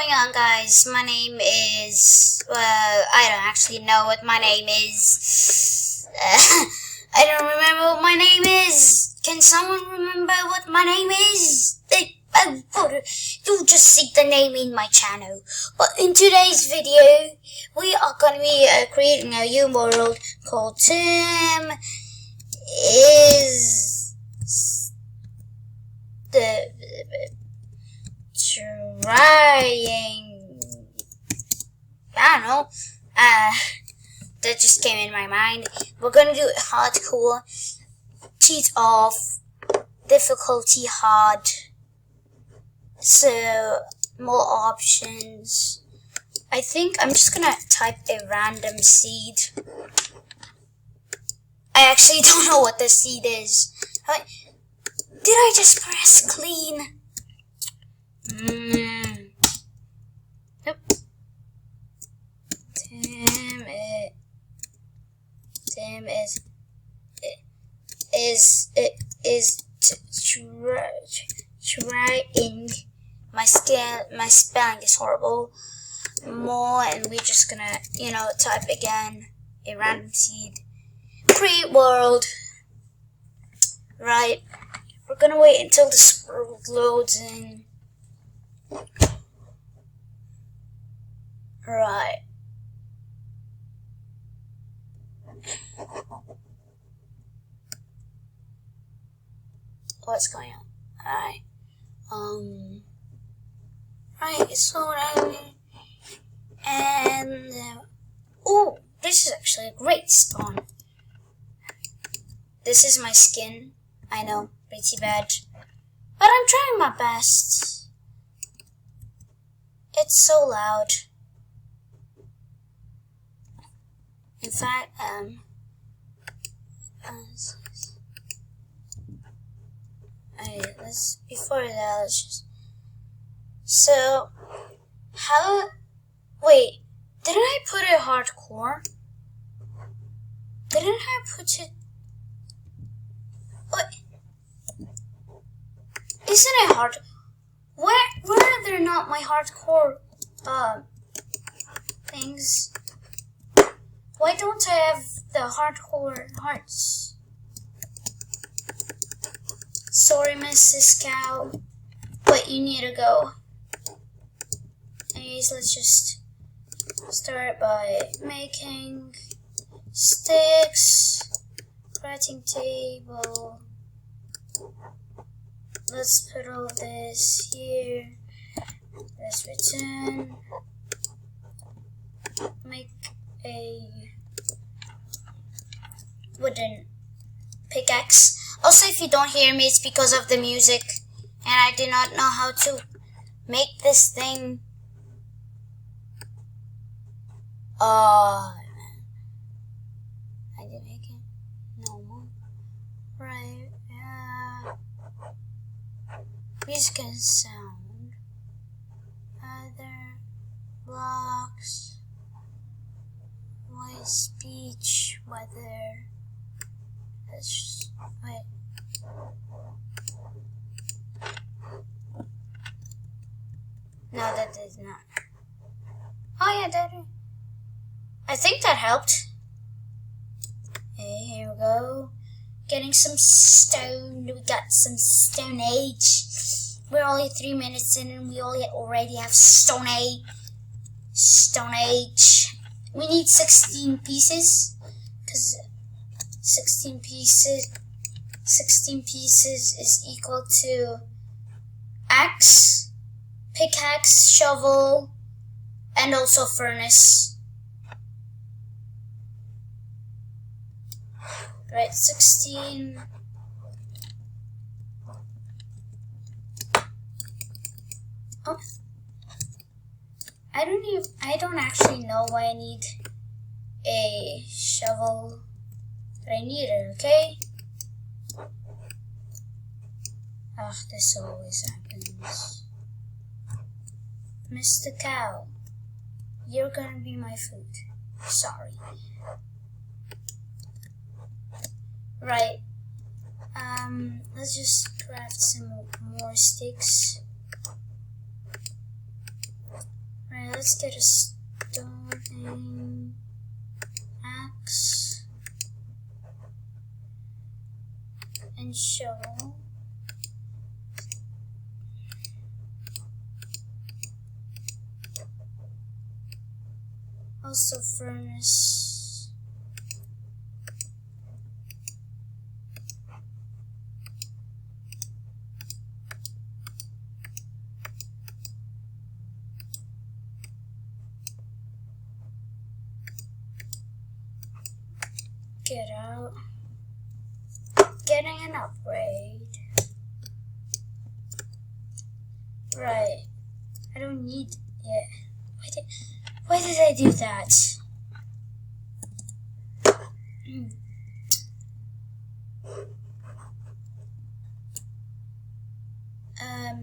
going on, guys? My name is, I don't actually know what my name is. I don't remember what my name is. Can someone remember what my name is? You just see the name in my channel. But in today's video, we are going to be creating a new world called Tim is the trying. I don't know. That just came in my mind. We're gonna do it hardcore. Cheat off. Difficulty hard. So more options. I think I'm just gonna type a random seed. I actually don't know what the seed is. Did I just press clean? Nope. Tim is trying. My spelling is horrible. More, and we're just gonna, type again a random seed. Create world. Right. We're gonna wait until this world loads in. Right. What's going on? Alright. Right, so and oh, this is actually a great spawn. This is my skin. I know, pretty bad, but I'm trying my best. It's so loud. In fact, before that, let's just. So, wait, didn't I put it hardcore? Didn't I put it? What? Isn't it hard? Where are there not my hardcore, things? Why don't I have the hardcore hearts? Sorry, Mrs. Cow, but you need to go. Anyways, let's just start by making sticks, crafting table. Let's put all this here. Let's return. Make a wooden pickaxe. Also, if you don't hear me, it's because of the music, and I do not know how to make this thing. I didn't make it. No more. Right. Music and sound. Other blocks. Voice, speech, weather. Let's just wait. No, that did not. Oh yeah, that. I think that helped. Okay, here we go. Getting some stone. We got some Stone Age. We're only 3 minutes in, and we already have Stone Age. Stone Age. We need 16 pieces, because 16 pieces is equal to axe, pickaxe, shovel, and also furnace. Right, 16. Oh. I don't actually know why I need a shovel, but I need it, okay? Ah, this always happens. Mr. Cow, you're gonna be my food. Sorry. Right. Let's just craft some more sticks. let's get a stone axe and shovel. Also furnace. Get out. Getting an upgrade. Right. I don't need it. Why did I do that?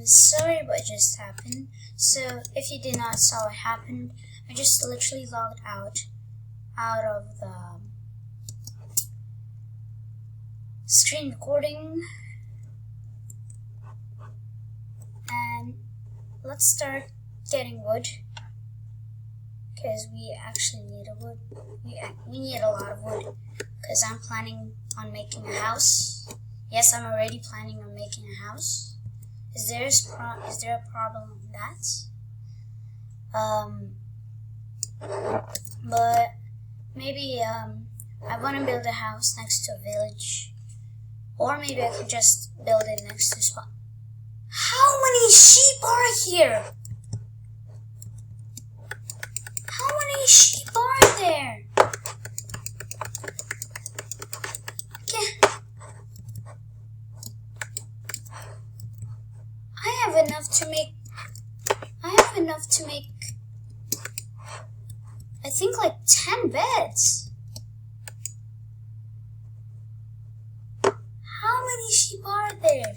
Sorry what just happened. So, if you did not saw what happened, I just literally logged out of the screen recording. And let's start getting wood. Because we actually need a wood. We need a lot of wood. Because I'm planning on making a house. Yes, I'm already planning on making a house. Is there a problem with that? But maybe I want to build a house next to a village, or maybe I could just build it next to a spot. How many sheep are here? How many sheep are there? I have enough to make I think like 10 beds. How many sheep are there?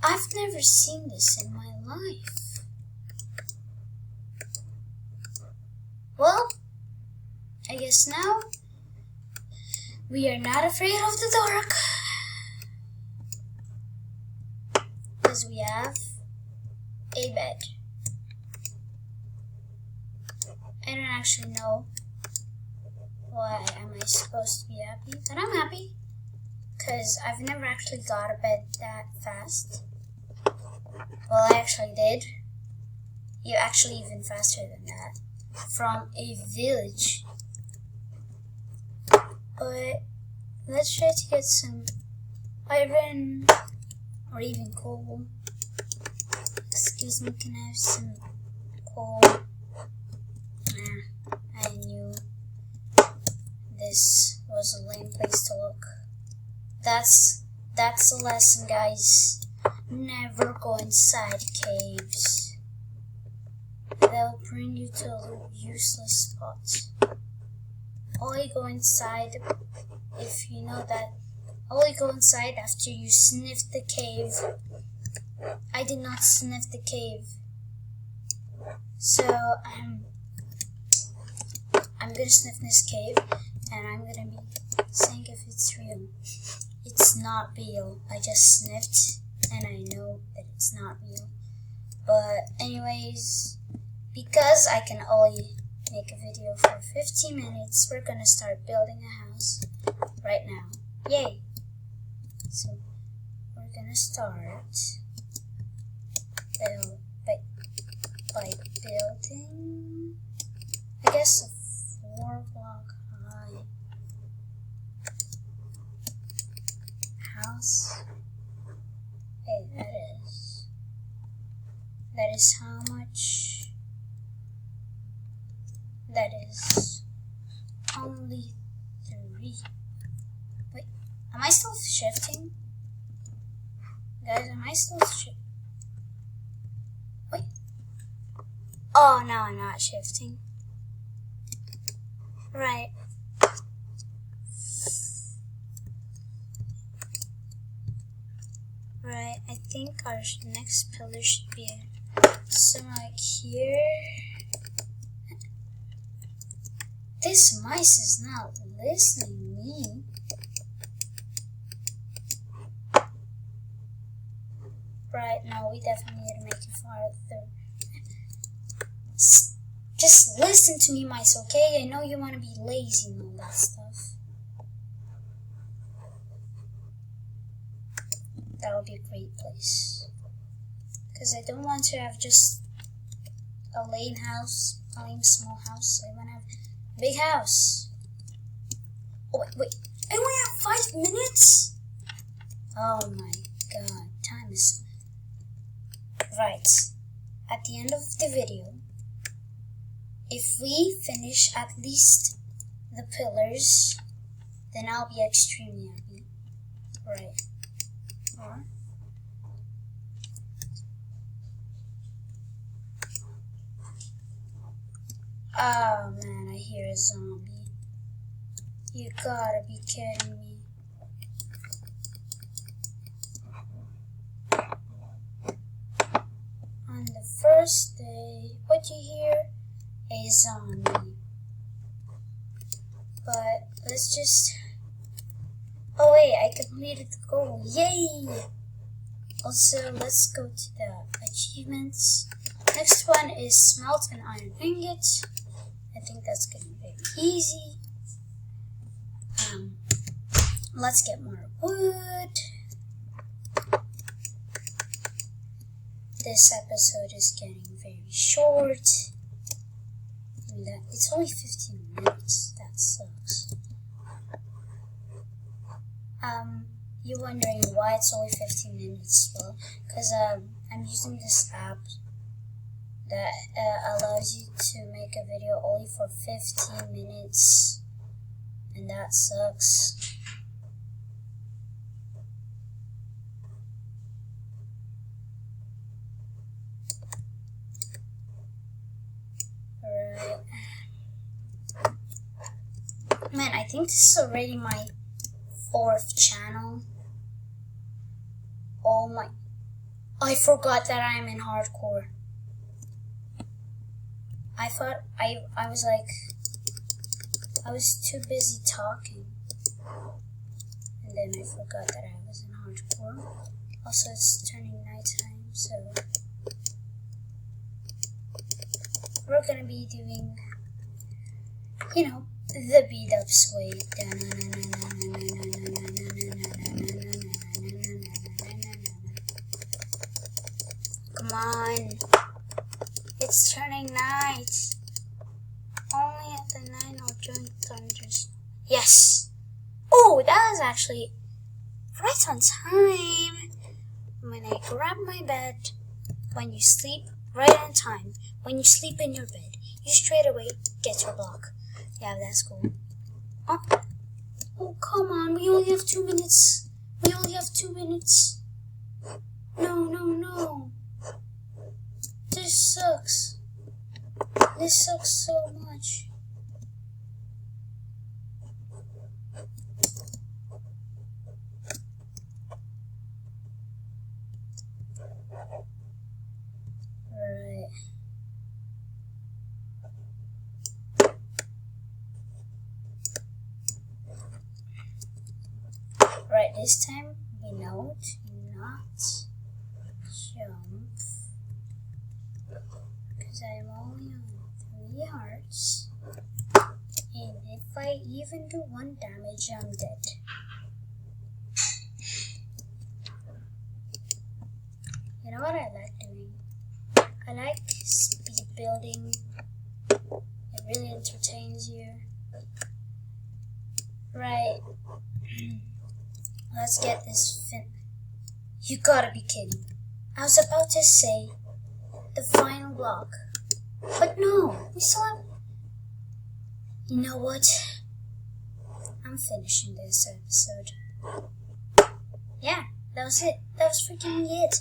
I've never seen this in my life. Well, I guess now we are not afraid of the dark. Because we have a bed. I don't actually know why am I supposed to be happy, but I'm happy. Because I've never actually got a bed that fast. Well, I actually did. You actually even faster than that. From a village. But let's try to get some iron or even coal. Excuse me, can I have some coal? I knew this was a lame place to look. That's the lesson, guys. Never go inside caves. They'll bring you to a useless spot. Only go inside if you know that. Only go inside after you sniff the cave. I did not sniff the cave. So I'm gonna sniff this cave and I'm gonna be saying if it's real. It's not real. I just sniffed and I know that it's not real. But anyways, because I can only make a video for 15 minutes, we're gonna start building a house right now. Yay! So we're gonna start by building, I guess, a 4-block high house. Hey, that is how much? That is only 3. Wait, am I still shifting? Guys, am I still shifting? Wait. Oh, no, I'm not shifting. Right. Right, I think our next pillar should be somewhere like here. This mice is not listening to me. Right, no, we definitely need to make it farther. Just listen to me, mice, okay? I know you want to be lazy and all that stuff. That would be a great place. Because I don't want to have just a lame house, a lame small house. I want to have a big house. Oh, wait. I only have 5 minutes? Oh my god, time is... Right. At the end of the video, if we finish at least the pillars, then I'll be extremely happy. Right. Or... Oh man, I hear a zombie. You gotta be kidding me. On the first day, what you hear? A zombie. But let's just... Oh wait, I completed the goal. Yay! Also, let's go to the achievements. Next one is smelt an iron ingot. I think that's gonna be very easy. Let's get more wood. This episode is getting very short. It's only 15 minutes. That sucks. You're wondering why it's only 15 minutes? Well, because I'm using this app that allows you to make a video only for 15 minutes, and that sucks. Alright. Man, I think this is already my 4th channel. Oh my... I forgot that I'm in hardcore. I thought I was like... I was too busy talking. And then I forgot that I was in hardcore. Also, it's turning nighttime, so... We're gonna be doing... You know, the beat-ups way. Come on. It's turning night. Only at the 9 I'll join thunders. Yes! Oh, that was actually right on time. When I grab my bed, when you sleep, right on time. When you sleep in your bed, you straight away get your block. Yeah, that's cool. Oh, come on. We only have 2 minutes. We only have 2 minutes. No. This sucks. This sucks so much. Right. Right, this time we know to not jump. Because I'm only on 3 hearts. And if I even do 1 damage, I'm dead. You know what I like doing? I like speed building. It really entertains you. Right. Let's get this You gotta be kidding. I was about to say the final block. But no, we still have... You know what? I'm finishing this episode. Yeah, that was it. That was freaking it.